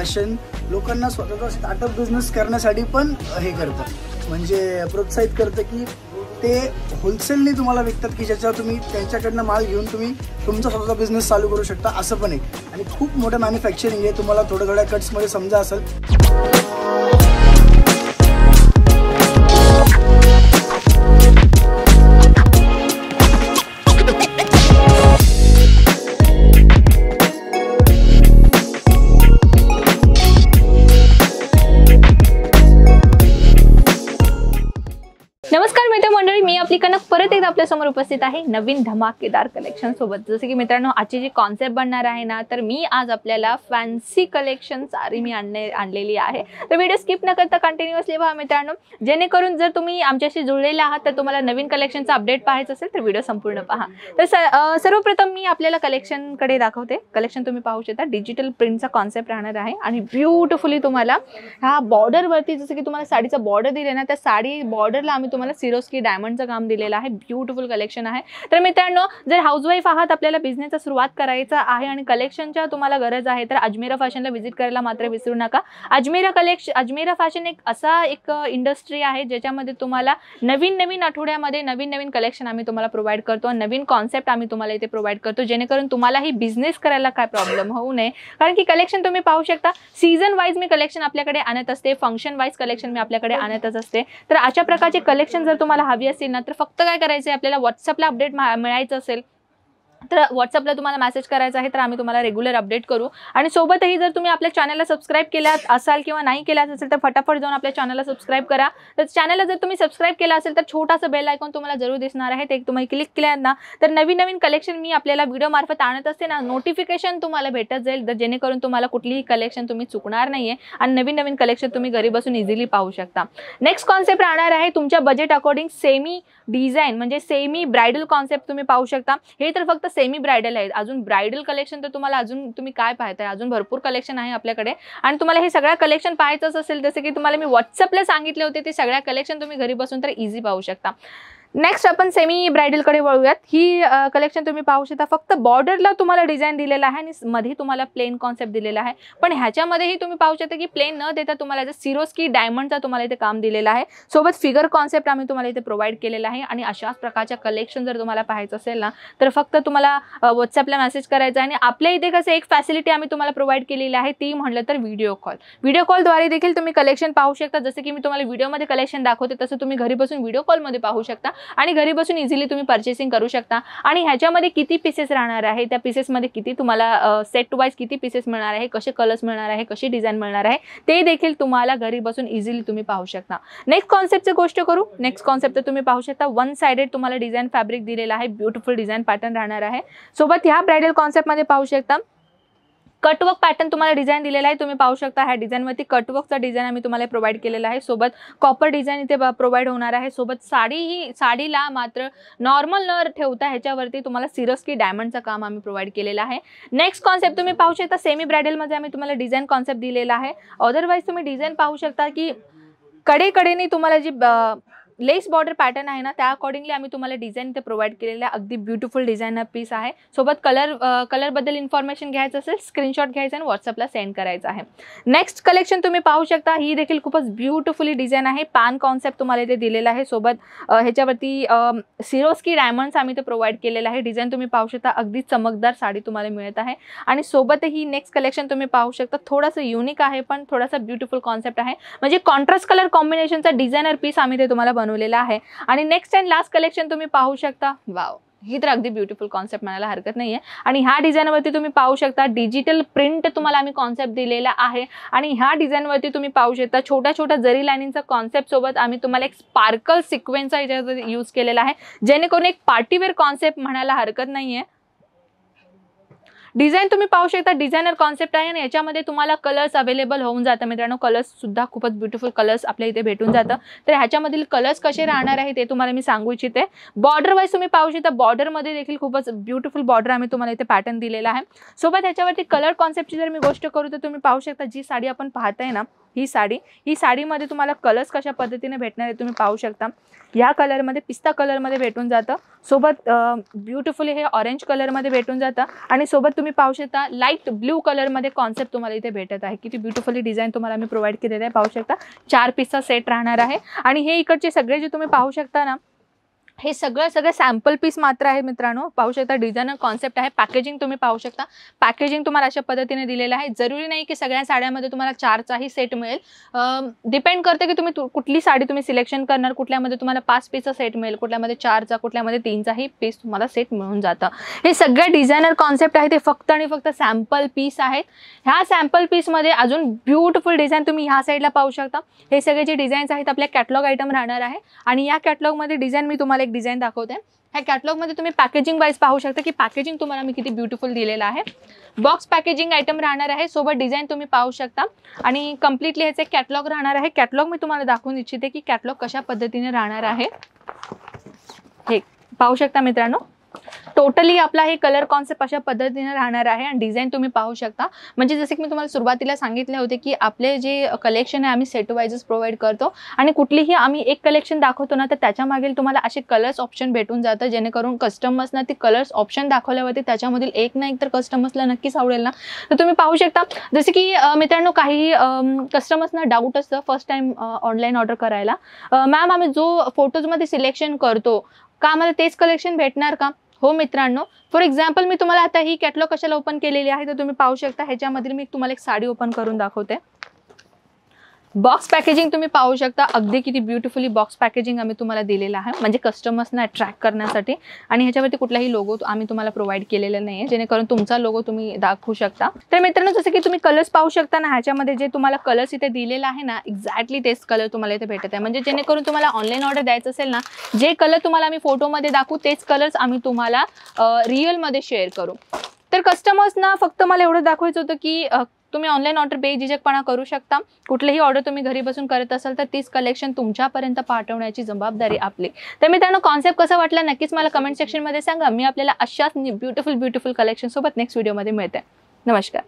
Fashion लोकांना स्वतःचा startup business करण्यासाठी पण हे करतं, म्हणजे प्रोत्साहित करतं की ते होलसेलनी तुम्हाला विकतात की ज्याच्यावर तुम्ही त्यांच्याकडनं माल घेऊन तुम्ही तुमचा स्वतःचा बिझनेस चालू करू शकता, असं पण आहे. आणि खूप मोठं मॅन्युफॅक्चरिंग आहे, तुम्हाला थोड्या कट्समध्ये समजा असेल. नमस्कार मित्रमंडळी, मी आपली कनक परत एकदा आपल्या समोर उपस्थित आहे नवीन धमाकेदार कलेक्शन सोबत. जसे की मित्रांनो, आजची जी कॉन्सेप्ट बनणार आहे ना, तर मी आज आपल्याला फॅन्सी कलेक्शन सारी मी आणलेली आहे. तर व्हिडिओ स्किप न करता कंटिन्युअसली पहा मित्रांनो, जेणेकरून जर तुम्ही आमच्याशी जुळलेले आहात तर तुम्हाला नवीन कलेक्शनचा अपडेट पाहायचं असेल तर व्हिडिओ संपूर्ण पहा. तर सर्वप्रथम मी आपल्याला कलेक्शनकडे दाखवते. कलेक्शन तुम्ही पाहू शकता, डिजिटल प्रिंटचा कॉन्सेप्ट राहणार आहे आणि ब्युटिफुली तुम्हाला ह्या बॉर्डरवरती, जसं की तुम्हाला साडीचा बॉर्डर दिले ना, त्या साडी बॉर्डरला आम्ही तुम्हाला सिरोस्की डायमंडचं काम दिलेलं आहे. ब्युटिफुल कलेक्शन आहे. तर मित्रांनो, जर हाऊसवाईफ आहात, आपल्याला बिझनेसचा सुरुवात करायचा आहे आणि कलेक्शनच्या तुम्हाला गरज आहे तर अजमेरा फॅशनला व्हिजिट करायला मात्र विसरू नका. अजमेरा फॅशन एक इंडस्ट्री आहे ज्याच्यामध्ये तुम्हाला नवीन आठवड्यामध्ये नवीन कलेक्शन आम्ही तुम्हाला प्रोव्हाइड करतो. नवीन कॉन्सेप्ट आम्ही तुम्हाला इथे प्रोव्हाइड करतो, जेणेकरून तुम्हालाही बिझनेस करायला काय प्रॉब्लेम होऊ नये. कारण की कलेक्शन तुम्ही पाहू शकता, सीझन वाईज मी कलेक्शन आपल्याकडे आणत असते, फंक्शन वाईज कलेक्शन मी आपल्याकडे आणतच असते. तर अशा प्रकारचे कलेक्शन जर तुम्हाला हवी असेल ना, तर फक्त काय करायचं आहे, आपल्याला व्हॉट्सअपला अपडेट मिळायचं असेल तर व्हॉट्सअपला तुम्हाला मेसेज करायचा आहे, तर आम्ही तुम्हाला रेग्युलर अपडेट करू. आणि सोबतही जर तुम्ही आपल्या चॅनलला सबस्क्राईब केला असाल किंवा नाही केला असेल तर फटाफट जाऊन आपल्या चॅनलला सबस्क्राईब करा. तर चॅनलला जर तुम्ही सबस्क्राईब केला असेल तर छोटासा बेल आयकॉन तुम्हाला जरूर दिसणार आहे, ते तुम्ही क्लिक केल्यात ना, तर नवीन कलेक्शन मी आपल्याला व्हिडिओ मार्फत आणत असते ना, नोटिफिकेशन तुम्हाला भेटत जाईल, तर जेणेकरून तुम्हाला कुठलीही कलेक्शन तुम्ही चुकणार नाहीये आणि नवीन कलेक्शन तुम्ही घरी बसून इझिली पाहू शकता. नेक्स्ट कॉन्सेप्ट राहणार आहे तुमच्या बजेट अकॉर्डिंग सेमी डिझाईन, म्हणजे सेमी ब्रायडल कॉन्सेप्ट तुम्ही पाहू शकता. हे तर फक्त सेमी ब्रायडल आहे. अजून ब्रायडल कलेक्शन तर तुम्हाला अजून तुम्ही काय पाहताय, अजून भरपूर कलेक्शन आहे आपल्याकडे. आणि तुम्हाला हे सगळं कलेक्शन पाहायचंच असेल, जसे की तुम्हाला मी व्हॉट्सअपला सांगितले होते, ते सगळ्या कलेक्शन तुम्ही घरी बसून तर इझी पाहू शकता. नेक्स्ट आपण सेमी ब्रायडलकडे वळूयात. ही कलेक्शन तुम्ही पाहू शकता, फक्त बॉर्डरला तुम्हाला डिझाईन दिलेला आहे आणि मध्ये तुम्हाला प्लेन कॉन्सेप्ट दिलेला आहे. पण ह्याच्यामध्येही तुम्ही पाहू शकता की प्लेन न देता तुम्हाला इथे सिरोस्की डायमंडचा तुम्हाला इथे काम दिलेलं आहे. सोबत फिगर कॉन्सेप्ट आम्ही तुम्हाला इथे प्रोव्हाइड केलेला आहे. आणि अशाच प्रकारच्या कलेक्शन जर तुम्हाला पाहायचं असेल ना, तर फक्त तुम्हाला व्हॉट्सअपला मेसेज करायचा. आणि आपल्या इथे कसं एक फॅसिलिटी आम्ही तुम्हाला प्रोव्हाइड केलेली आहे, ती म्हटलं तर व्हिडिओ कॉलद्वारे देखील तुम्ही कलेक्शन पाहू शकता. जसं की मी तुम्हाला व्हिडिओमध्ये कलेक्शन दाखवते, तसं तुम्ही घरी बसून व्हिडिओ कॉलमध्ये पाहू शकता आणि घरी बसून इझिली तुम्ही पर्चेसिंग करू शकता. आणि ह्याच्यामध्ये किती पीसेस राहणार आहे, त्या पीसेसमध्ये किती तुम्हाला सेट वाईज किती पीसेस मिळणार आहे, कसे कलर्स मिळणार आहे, कशी डिझाईन मिळणार आहे, ते देखील तुम्हाला घरी बसून इझिली तुम्ही पाहू शकता. नेक्स्ट कॉन्सेप्टची गोष्ट करू. नेक्स्ट कॉन्सेप्ट तुम्ही पाहू शकता, वन साइडेड तुम्हाला डिझाईन फॅब्रिक दिलेला आहे. ब्युटिफुल डिझाईन पॅटर्न राहणार आहे. सोबत ह्या ब्रायडल कॉन्सेप्टमध्ये पाहू शकता कटवर्क पॅटर्न तुम्हाला डिझाईन दिलेला आहे. तुम्ही पाहू शकता ह्या डिझाईनवरती कटवर्कचा डिझाईन आम्ही तुम्हाला प्रोव्हाइड केलेला आहे. सोबत कॉपर डिझाईन इथे प्रोव्हाइड होणार आहे. सोबत साडीला मात्र नॉर्मल न ठेवता ह्याच्यावरती तुम्हाला सिरोस्की डायमंडचं काम आम्ही प्रोव्हाइड केलेलं आहे. नेक्स्ट कॉन्सेप्ट तुम्ही पाहू शकता, सेमी ब्रायडलमध्ये आम्ही तुम्हाला डिझाईन कॉन्सेप्ट दिलेला आहे. अदरवाईज तुम्ही डिझाईन पाहू शकता की कडेकडेने तुम्हाला जी लेस बॉर्डर पॅटर्न आहे ना, त्या अकॉर्डिंगली आम्ही तुम्हाला डिझाईन इथे प्रोव्हाइड केलेलं आहे. अगदी ब्युटिफुल डिझायनर पीस आहे. सोबत कलरबद्दल इन्फॉर्मेशन घ्यायचं असेल, स्क्रीनशॉट घ्यायचा आणि व्हॉट्सअपला सेंड करायचं आहे. नेक्स्ट कलेक्शन तुम्ही पाहू शकता, ही देखील खूपच ब्युटिफुली डिझाईन आहे. पॅन कॉन्सेप्ट तुम्हाला इथे दिलेला आहे. सोबत ह्याच्यावरती सिरोस्की डायमंड्स आम्ही इथे प्रोव्हाइड केलेलं आहे. डिझाईन तुम्ही पाहू शकता, अगदी चमकदार साडी तुम्हाला मिळत आहे. आणि सोबतही नेक्स्ट कलेक्शन तुम्ही पाहू शकता, थोडंसं युनिक आहे पण थोडासा ब्युटिफुल कॉन्सेप्ट आहे. म्हणजे कॉन्ट्रास्ट कलर कॉम्बिनेशनचा डिझायनर पीस आम्ही ते तुम्हाला बनवलेला आहे. आणि नेक्स्ट अँड लास्ट कलेक्शन तुम्ही पाहू शकता, वाव, ही तर अगदी ब्युटिफुल कॉन्सेप्ट म्हणायला हरकत नाहीये. आणि ह्या डिझाईनवरती तुम्ही पाहू शकता डिजिटल प्रिंट तुम्हाला आम्ही कॉन्सेप्ट दिलेला आहे. आणि ह्या डिझाईनवरती तुम्ही पाहू शकता छोट्या जरी लाईनिंगचा कॉन्सेप्ट सोबत आम्ही तुम्हाला एक स्पार्कल सिक्वेन्सचा याच्यावर यूज केलेला आहे, जेणेकरून एक पार्टीवेअर कॉन्सेप्ट म्हणायला हरकत नाहीये. डिझाईन तुम्ही पाहू शकता, डिझायनर कॉन्सेप्ट आहे आणि याच्यामध्ये तुम्हाला कलर्स अवेलेबल होऊन जातं मित्रांनो. कलर्स सुद्धा खूपच ब्युटिफुल कलर्स आपल्या इथे भेटून जातं. तर ह्याच्यामधील कलर्स कसे राहणार आहे ते तुम्हाला मी सांगू इच्छिते. बॉर्डर वाईज तुम्ही पाहू शकता, बॉर्डरमध्ये देखील खूपच ब्युटिफुल बॉर्डर आम्ही तुम्हाला इथे पॅटर्न दिलेला आहे. सोबत ह्याच्यावरती कलर कॉन्सेप्टची जर मी गोष्ट करू तर तुम्ही पाहू शकता, जी साडी आपण पाहताय ना, ही साडीमध्ये तुम्हाला कलर्स कशा पद्धतीने भेटणार आहे तुम्ही पाहू शकता. या कलरमध्ये पिस्ता कलरमध्ये भेटून जातं, सोबत ब्युटिफुली हे ऑरेंज कलरमध्ये भेटून जातं आणि सोबत तुम्ही पाहू शकता लाईट ब्ल्यू कलरमध्ये कॉन्सेप्ट तुम्हाला इथे भेटत आहे. किती ब्युटिफुली डिझाईन तुम्हाला मी प्रोव्हाइड केलेलं आहे, पाहू शकता. 4 पीसचा सेट राहणार आहे आणि हे इकडचे सगळे जे तुम्ही पाहू शकता ना, हे सगळं सॅम्पल पीस मात्र आहे मित्रांनो. पाहू शकता डिझायनर कॉन्सेप्ट आहे. पॅकेजिंग तुम्ही पाहू शकता, पॅकेजिंग तुम्हाला अशा पद्धतीने दिलेलं आहे. जरुरी नाही की सगळ्या साड्यामध्ये तुम्हाला 4चाही सेट मिळेल, डिपेंड करते की तुम्ही कुठली साडी तुम्ही सिलेक्शन करणार. कुठल्यामध्ये तुम्हाला 5 पीसचा सेट मिळेल, कुठल्यामध्ये 4चा, कुठल्यामध्ये 3चाही पीस तुम्हाला सेट मिळून जातं. हे सगळे डिझायनर कॉन्सेप्ट आहे, ते फक्त आणि फक्त सॅम्पल पीस आहेत. ह्या सॅम्पल पीसमध्ये अजून ब्युटिफुल डिझाईन तुम्ही ह्या साईडला पाहू शकता. हे सगळे जे डिझाईन्स आहेत आपल्या कॅटलॉग आयटम राहणार आहे आणि या कॅटलॉगमध्ये डिझाईन मी तुम्हाला डिझाईन दाखवते. ह्या कॅटलॉगमध्ये तुम्ही पॅकेजिंग वाईज पाहू शकता की पॅकेजिंग तुम्हाला मी किती ब्युटिफुल दिलेलं आहे. बॉक्स पॅकेजिंग आयटम राहणार आहे, सोबत डिझाईन तुम्ही पाहू शकता आणि कम्प्लिटली ह्याचे कॅटलॉग राहणार आहे. कॅटलॉग मी तुम्हाला दाखवून इच्छिते की कॅटलॉग कशा पद्धतीने राहणार आहे. हे पाहू शकता मित्रांनो, टोटली आपला हे कलर कॉन्सेप्ट अशा पद्धतीने राहणार आहे आणि डिझाईन तुम्ही पाहू शकता. म्हणजे जसे की मी तुम्हाला सुरुवातीला सांगितले होते की आपले जे कलेक्शन आहे आम्ही सेट वाईजच प्रोव्हाइड करतो आणि कुठलीही आम्ही एक कलेक्शन दाखवतो ना तर त्याच्या मागील तुम्हाला असे कलर्स ऑप्शन भेटून जातं, जेणेकरून कस्टमर्सना ते कलर्स ऑप्शन दाखवल्यावरती त्याच्यामधील एक ना एक तर कस्टमर्सला नक्कीच आवडेल ना. तर तुम्ही पाहू शकता जसे की मित्रांनो काही कस्टमर्सना डाऊट असतं फर्स्ट टाइम ऑनलाईन ऑर्डर करायला, मॅम आम्ही जो फोटोजमध्ये सिलेक्शन करतो का आम्हाला तेच कलेक्शन भेटणार का. हो मित्रांनो, फॉर एक्झाम्पल मी तुम्हाला आता ही कॅटलॉग कशाला ओपन केलेली आहे तर तुम्ही पाहू शकता. ह्याच्यामध्ये मी तुम्हाला एक साडी ओपन करून दाखवते. बॉक्स पॅकेजिंग तुम्ही पाहू शकता, अगदी किती ब्युटिफुली बॉक्स पॅकेजिंग आम्ही तुम्हाला दिलेलं आहे, म्हणजे कस्टमर्सना अट्रॅक्ट करण्यासाठी. आणि ह्याच्यावरती कुठलाही लोगो आम्ही तुम्हाला प्रोव्हाइड केलेला नाही आहे, जेणेकरून तुमचा लोगो तुम्ही दाखवू शकता. तर मित्रांनो जसं की तुम्ही कलर्स पाहू शकता ना, ह्याच्यामध्ये जे तुम्हाला कलर्स इथे दिलेला आहे ना, एक्झॅक्टली तेच कलर तुम्हाला इथे भेटत आहे. म्हणजे जेणेकरून तुम्हाला ऑनलाईन ऑर्डर द्यायचं असेल ना, जे कलर तुम्हाला आम्ही फोटोमध्ये दाखवू तेच कलर्स आम्ही तुम्हाला रिअलमध्ये शेअर करू. तर कस्टमर्सना फक्त मला एवढं दाखवायचं होतं की तुम्ही ऑनलाईन ऑर्डर बेझिझकपणा करू शकता. कुठलीही ऑर्डर तुम्ही घरी बसून करत असाल तर तीच कलेक्शन तुमच्यापर्यंत पाठवण्याची जबाबदारी आपली. तर मित्रांनो कॉन्सेप्ट कसा वाटला नक्कीच मला कमेंट सेक्शनमध्ये सांगा. मी आपल्याला अशाच ब्युटिफुल कलेक्शन सोबत नेक्स्ट व्हिडिओमध्ये मिळते. नमस्कार.